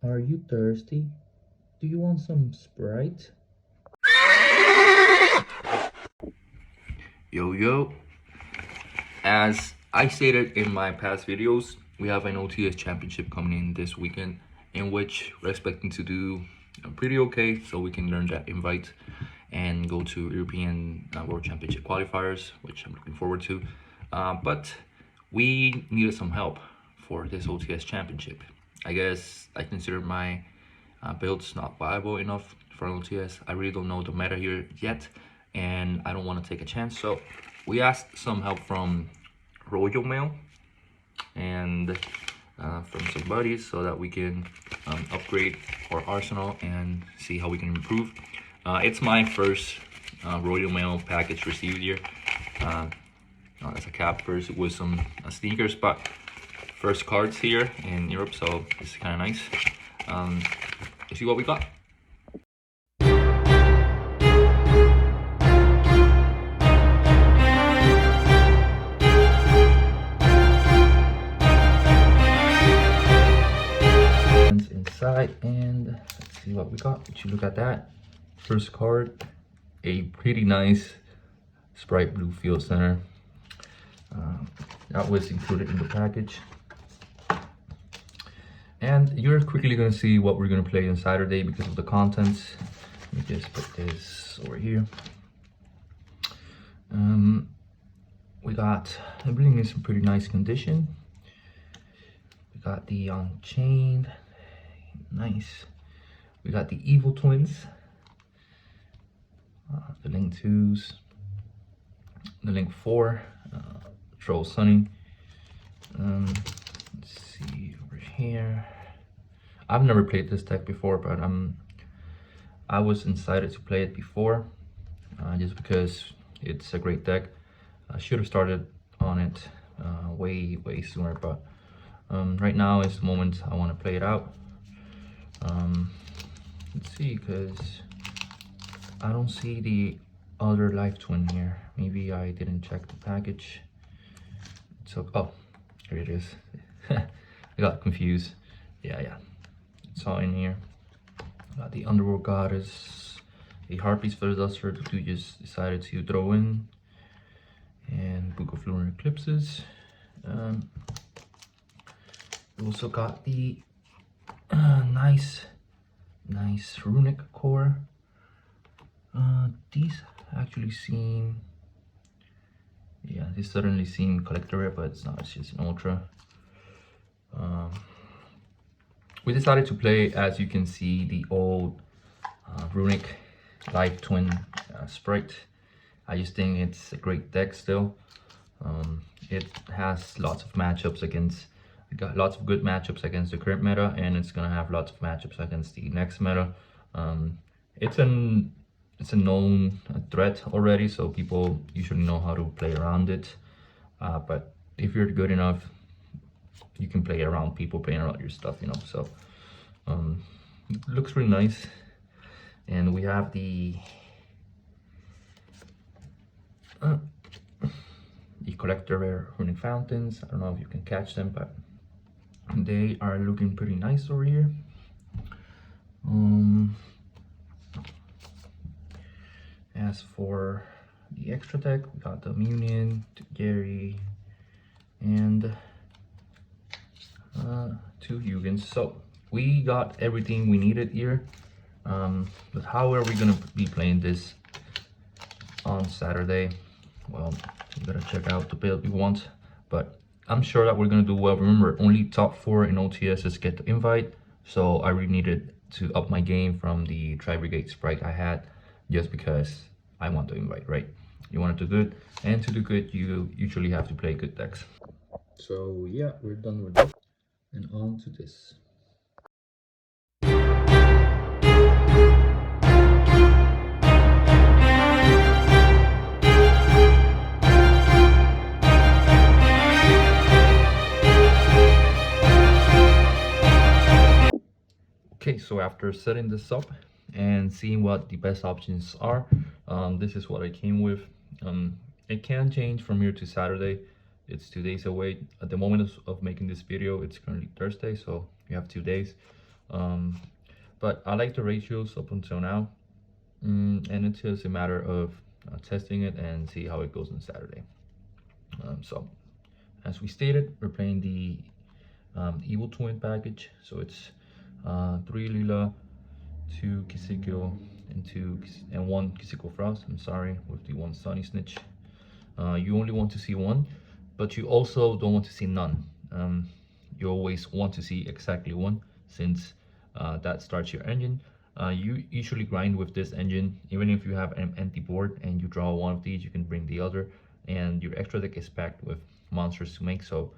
Are you thirsty? Do you want some Sprite? Yo, as I stated in my past videos, we have an OTS championship coming in this weekend, in which we're expecting to do pretty okay, so we can learn that invite and go to European World Championship qualifiers, which I'm looking forward to. But we needed some help for this OTS championship. I guess I consider my build's not viable enough for an OTS. I really don't know the meta here yet, and I don't want to take a chance. So we asked some help from Royal Mail and from some buddies so that we can upgrade our arsenal and see how we can improve. It's my first Royal Mail package received here. As a cap first with some sneakers, but first cards here in Europe, so it's kind of nice. Let's see what we got. Inside, and let's see what we got. Would you look at that? First card, a pretty nice Sprite Blue Field Center. That was included in the package. And you're quickly going to see what we're going to play on Saturday because of the contents. Let me just put this over here. We got everything in some pretty nice condition. We got the Unchained, nice. We got the Evil Twins, the Link 2s, the Link 4, Troll Sunny. Let's see over here. I've never played this deck before, but I was excited to play it before, just because it's a great deck. I should have started on it way sooner, but right now is the moment I want to play it out. Let's see, because I don't see the other Life Twin here. Maybe I didn't check the package. So, oh, here it is. I got confused. Yeah, it's all in here. Got the Underworld Goddess, a Harpy's Feather Duster that we just decided to throw in, and Book of Lunar Eclipses. We also got the nice Runick core. These actually seem, yeah, these certainly seem collector rare, but it's not, it's just an ultra. We decided to play, as you can see, the old Runick Life Twin Spright. I just think it's a great deck still. It has lots of matchups against, got lots of good matchups against the current meta, and it's gonna have lots of matchups against the next meta. It's a known threat already, so people usually know how to play around it. But if you're good enough, you can play around people playing around your stuff, you know. So it looks really nice. And we have the collector rare Runick Fountains. I don't know if you can catch them, but they are looking pretty nice over here. As for the extra deck, we got the Munion, Gary, and 2 Hugins. So we got everything we needed here. But how are we gonna be playing this on Saturday? Well, we gotta check out the build we want, but I'm sure that we're gonna do well. Remember, only top 4 in OTSs get the invite, so I really needed to up my game from the Tri-Brigade Sprite I had, just because I want to invite, right? You want to do good, and to do good, you usually have to play good decks. So yeah, we're done with that, and on to this. Okay, so after setting this up and seeing what the best options are, this is what I came with. It can change from here to Saturday. It's 2 days away. At the moment of making this video, it's currently Thursday, so you have 2 days. But I like the ratios up until now, and it's just a matter of testing it and see how it goes on Saturday. So as we stated, we're playing the Evil Twin package. So it's 3 Lila, 2 Kiseko, and 1 Kiseko Frost. I'm sorry, with the 1 Sunny Snitch. You only want to see 1, but you also don't want to see none. You always want to see exactly 1, since that starts your engine. You usually grind with this engine. Even if you have an empty board and you draw 1 of these, you can bring the other, and your extra deck is packed with monsters to make. So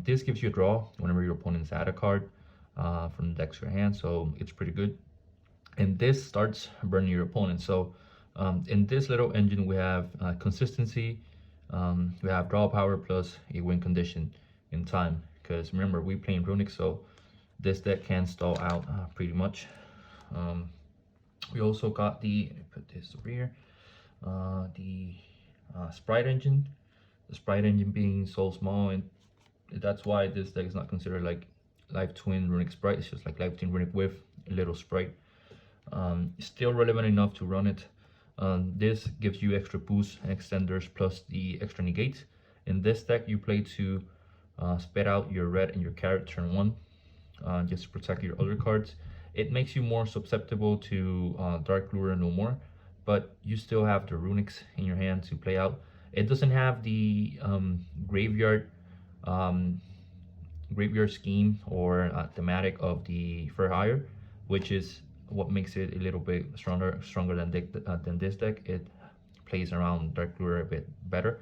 this gives you a draw whenever your opponents add a card from the deck to your hand, so it's pretty good. And this starts burning your opponent. So in this little engine, we have consistency, we have draw power plus a win condition in time. Because remember, we playing Runick, so this deck can stall out pretty much. We also got the, let me put this over here, the Spright engine. The Spright engine being so small, and that's why this deck is not considered like Live Twin Runick Spright. It's just like Live Twin Runick with a little Sprite. Still relevant enough to run it. This gives you extra boosts and extenders plus the extra negates. In this deck, you play to spit out your red and your carrot turn 1, just to protect your other cards. It makes you more susceptible to Dark Lure no more, but you still have the Runics in your hand to play out. It doesn't have the graveyard scheme or thematic of the Fur Hire, which is what makes it a little bit stronger than this deck. It plays around Dark Lure a bit better,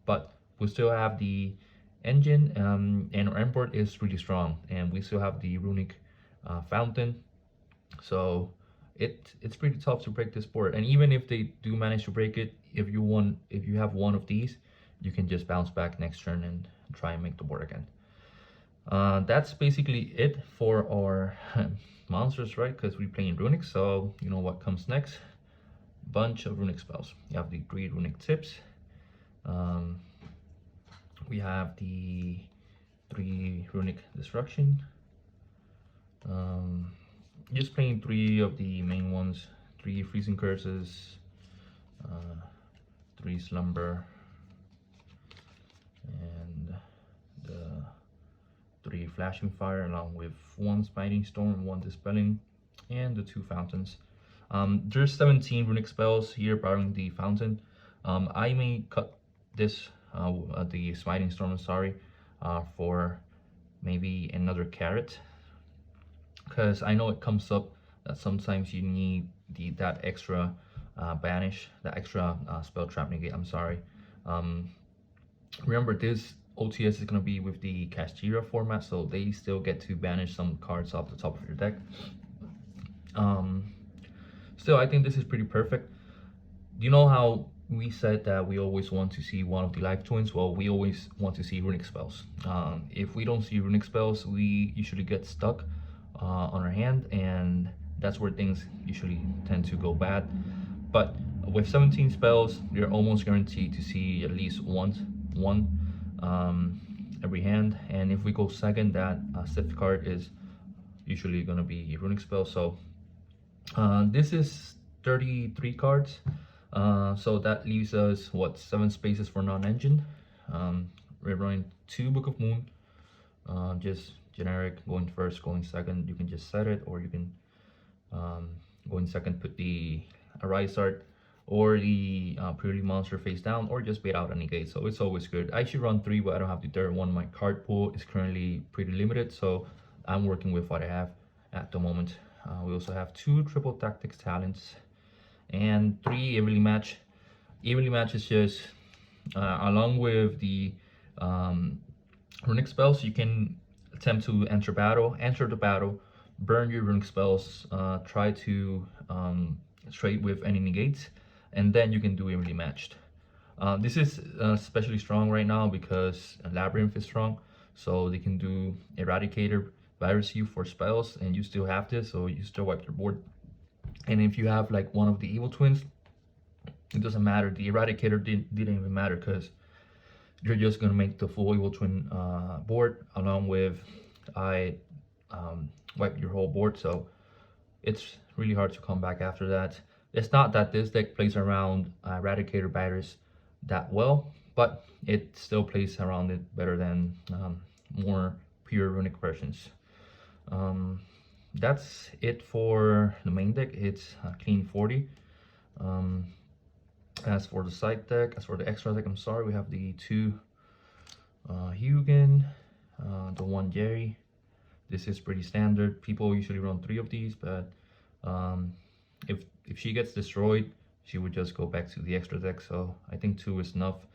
but we still have the engine, and our import is really strong, and we still have the Runic fountain. So it's pretty tough to break this board. And even if they do manage to break it, if you have 1 of these, you can just bounce back next turn and try and make the board again. That's basically it for our monsters, right? Because we're playing Runic, so you know what comes next. Bunch of Runic spells. You have the 3 Runic tips. We have the 3 Runic destruction. Just playing 3 of the main ones. 3 freezing curses, 3 slumber, and the 3 flashing fire, along with 1 smiting storm, 1 dispelling, and the 2 fountains. There's 17 runic spells here, barring the fountain. I may cut this, the smiting storm, sorry, for maybe another carrot, because I know it comes up that sometimes you need that extra banish, that extra spell trap negate. I'm sorry. Remember, this OTS is going to be with the Castira format, so they still get to banish some cards off the top of your deck. Still, I think this is pretty perfect. You know how we said that we always want to see 1 of the live twins? Well, we always want to see runic spells. If we don't see runic spells, we usually get stuck on our hand, and that's where things usually tend to go bad. But with 17 spells, you're almost guaranteed to see at least one every hand. And if we go second, that 6th card is usually going to be a runic spell. So this is 33 cards, so that leaves us what, 7 spaces for non-engine. We're running 2 Book of Moon, just generic, going first, going second. You can just set it, or you can going second, put the Arise Art or the Purely Monster face down, or just bait out a negate. So it's always good. I should run 3, but I don't have the third one. My card pool is currently pretty limited, so I'm working with what I have at the moment. We also have 2 Triple Tactics Talents and 3 Evenly Match. Evenly Match is just along with the runic spells, you can attempt to enter the battle, burn your runic spells, try to trade with any negates, and then you can do evenly matched. This is especially strong right now because Labyrinth is strong, so they can do Eradicator, Virus you for spells, and you still have this, so you still wipe your board. And if you have like 1 of the Evil Twins, it doesn't matter. The Eradicator didn't even matter, because you're just gonna make the full Evil Twin board, along with wipe your whole board, so it's really hard to come back after that. It's not that this deck plays around Eradicator batters that well, but it still plays around it better than more pure runic versions. That's it for the main deck. It's clean 40. As for the side deck, as for the extra deck, I'm sorry, we have the 2 Hugin, the 1 Jerry. This is pretty standard. People usually run 3 of these, but if she gets destroyed, she would just go back to the extra deck. So I think 2 is enough.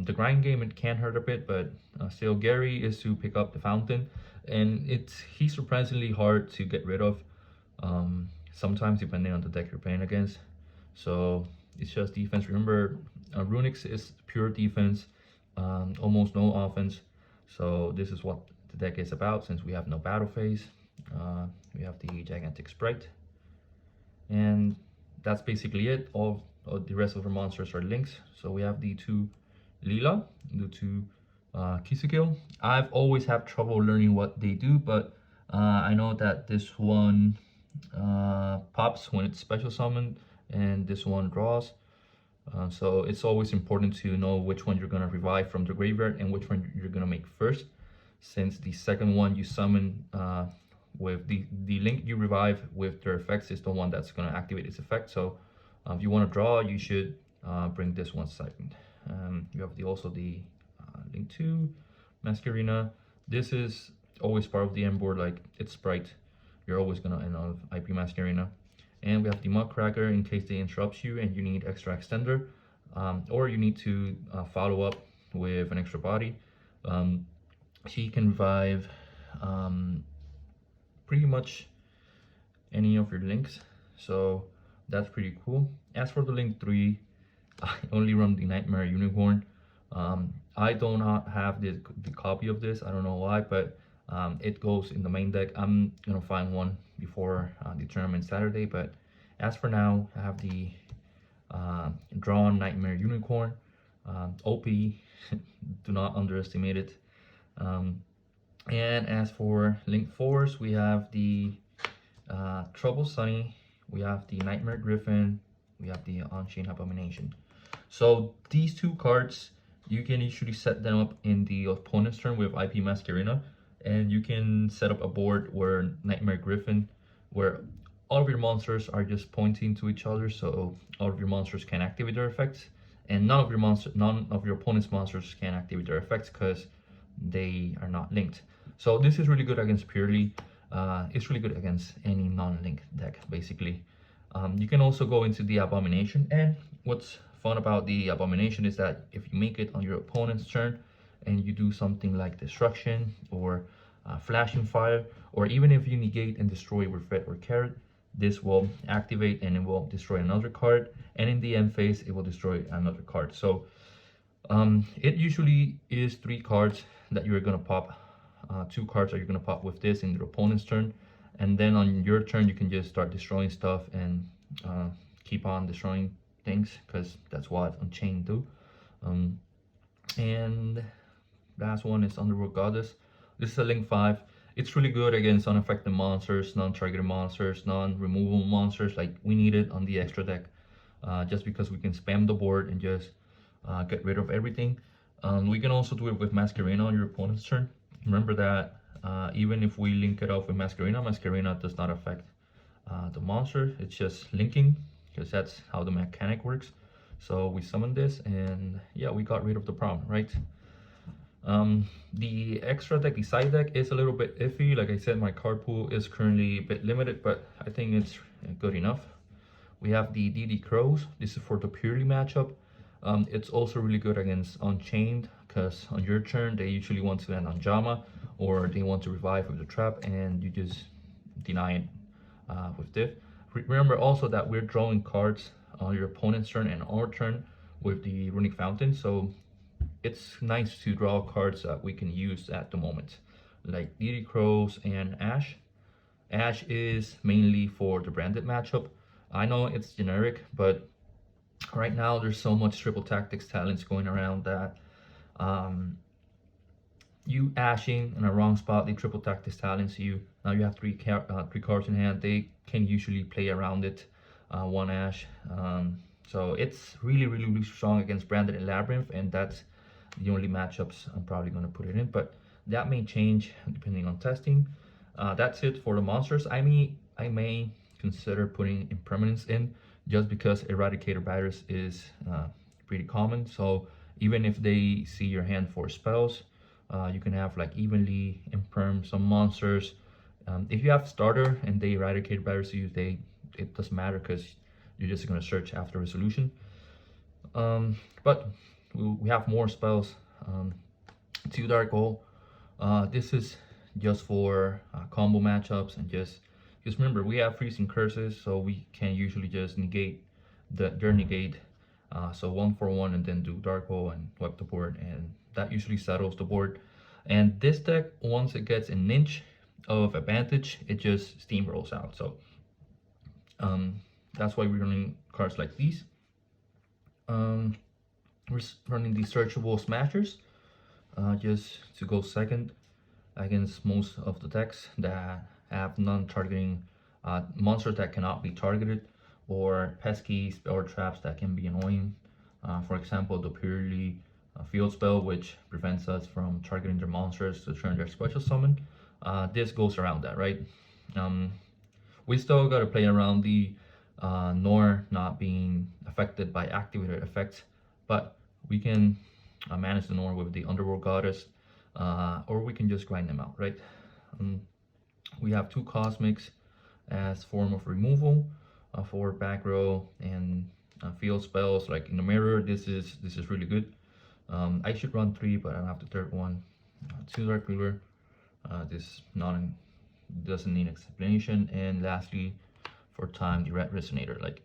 The grind game, it can hurt a bit, but still, Gary is to pick up the fountain, and he's surprisingly hard to get rid of. Sometimes depending on the deck you're playing against. So it's just defense. Remember, Runick's is pure defense, almost no offense. So this is what the deck is about, since we have no battle phase. We have the gigantic Spright, and that's basically it. All the rest of our monsters are links. So we have the 2 Lila, the 2 Kisukil. I've always had trouble learning what they do, but I know that this one pops when it's special summoned, and this one draws. So it's always important to know which one you're gonna revive from the graveyard and which one you're gonna make first, since the second one you summon with the link you revive with their effects is the one that's gonna activate its effect. So if you want to draw, you should bring this one second. You have also the link 2 Masquerina. This is always part of the end board, like it's Spright. You're always gonna end up IP Masquerina. And we have the Mudcracker in case they interrupt you and you need extra extender, or you need to follow up with an extra body. She can revive pretty much any of your links, so that's pretty cool. As for the link 3, I only run the Nightmare Unicorn. I do not have the copy of this. I don't know why, but it goes in the main deck. I'm gonna find one before the tournament Saturday, but as for now, I have the drawn Nightmare Unicorn. OP, do not underestimate it. And as for link 4s, we have the Trouble Sunny, we have the Nightmare Griffin, we have the On-Chain Abomination. So these 2 cards, you can usually set them up in the opponent's turn with IP Masquerina, and you can set up a board where Nightmare Griffin, where all of your monsters are just pointing to each other, so all of your monsters can activate their effects, and none of your opponent's monsters can activate their effects because they are not linked. So this is really good against purely. It's really good against any non-link deck, basically. You can also go into the Abomination, and what's fun about the Abomination is that if you make it on your opponent's turn and you do something like Destruction or Flashing Fire, or even if you negate and destroy with Red or Carrot, this will activate and it will destroy another card, and in the end phase it will destroy another card. So it usually is 3 cards that you're gonna pop, 2 cards that you're gonna pop with this in your opponent's turn, and then on your turn you can just start destroying stuff and keep on destroying things, because that's what Unchained do. And last one is Underworld Goddess. This is a link 5. It's really good against unaffected monsters, non-targeted monsters, non-removable monsters. Like, we need it on the extra deck, just because we can spam the board and just get rid of everything. We can also do it with Masquerina on your opponent's turn. Remember that even if we link it up with Masquerina, Masquerina does not affect the monster. It's just linking, because that's how the mechanic works. So we summon this, and yeah, we got rid of the problem, right? The extra deck, the side deck, is a little bit iffy. Like I said, my card pool is currently a bit limited, but I think it's good enough. We have the DD Crows. This is for the purely matchup. It's also really good against Unchained, because on your turn they usually want to land on Jama, or they want to revive with the trap, and you just deny it with this. Remember also that we're drawing cards on your opponent's turn and our turn with the Runic Fountain, so it's nice to draw cards that we can use at the moment, like DD Crows and Ash. Ash is mainly for the branded matchup. I know it's generic, but right now there's so much triple tactics talents going around that you ashing in a wrong spot, they triple attack this talent, so now you have three cards in hand. They can usually play around it, one ash. So it's really strong against Branded and Labyrinth, and that's the only matchups I'm probably going to put it in. But that may change depending on testing. That's it for the monsters. I may consider putting Impermanence in, just because Eradicator Virus is pretty common. So even if they see your hand for spells, you can have like evenly imperm some monsters. If you have starter and they Eradicate Virus you, it doesn't matter because you're just gonna search after resolution. But we have more spells. Two Dark Hole. This is just for combo matchups, and just remember we have freezing curses, so we can usually just negate their negate. So 1 for 1, and then do Dark Hole and wipe the board, and that usually settles the board. And this deck, once it gets an inch of advantage, it just steamrolls out. So that's why we're running cards like these. We're running these searchable smashers, just to go second against most of the decks that have non-targeting monsters that cannot be targeted, or pesky spell traps that can be annoying. For example, the purely field spell, which prevents us from targeting their monsters to turn their special summon. This goes around that, right? We still got to play around the Nor not being affected by activated effects, but we can manage the Nor with the Underworld Goddess, or we can just grind them out, right? We have 2 Cosmics as form of removal for back row and field spells. Like in the mirror, this is really good. I should run 3, but I don't have the third one. 2 Dark Ruler. This doesn't need explanation. And lastly, for time, the Red Resonator. Like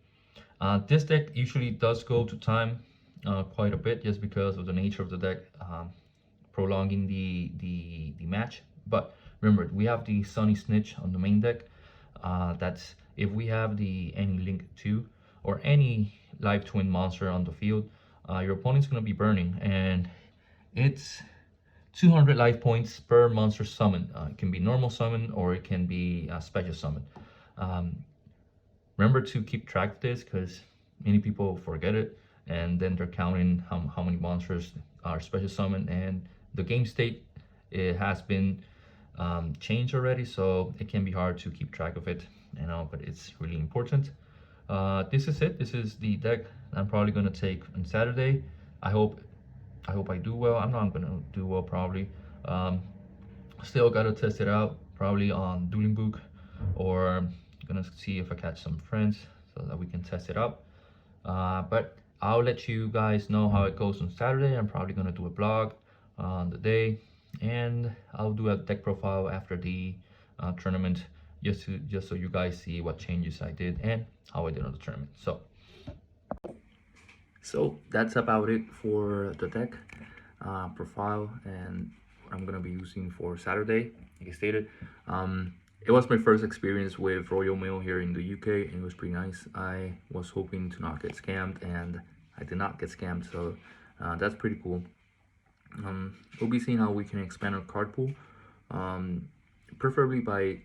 this deck usually does go to time quite a bit, just because of the nature of the deck, prolonging the match. But remember, we have the Sunny Snitch on the main deck. That's if we have any Link 2 or any live twin monster on the field, your opponent's going to be burning, and it's 200 life points per monster summon. It can be normal summon, or it can be special summon. Remember to keep track of this, because many people forget it, and then they're counting how many monsters are special summon, and the game state, it has been changed already, so it can be hard to keep track of it, but it's really important. This is it. This is the deck I'm probably gonna take on Saturday. I hope I do well. I'm not gonna do well probably. Still gotta test it out, probably on Dueling Book, or gonna see if I catch some friends so that we can test it out. But I'll let you guys know how it goes on Saturday. I'm probably gonna do a vlog on the day, and I'll do a deck profile after the tournament, just so you guys see what changes I did and how I did on the tournament. So that's about it for the deck profile, and I'm gonna be using for Saturday, like I stated. It was my first experience with Royal Mail here in the UK, and it was pretty nice. I was hoping to not get scammed, and I did not get scammed, so that's pretty cool. We'll be seeing how we can expand our card pool, preferably by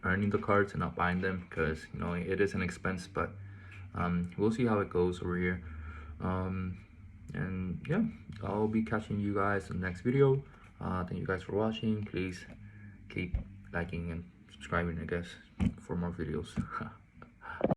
earning the cards and not buying them, because it is an expense, but we'll see how it goes over here. And yeah, I'll be catching you guys in the next video. Thank you guys for watching. Please keep liking and subscribing, I guess, for more videos.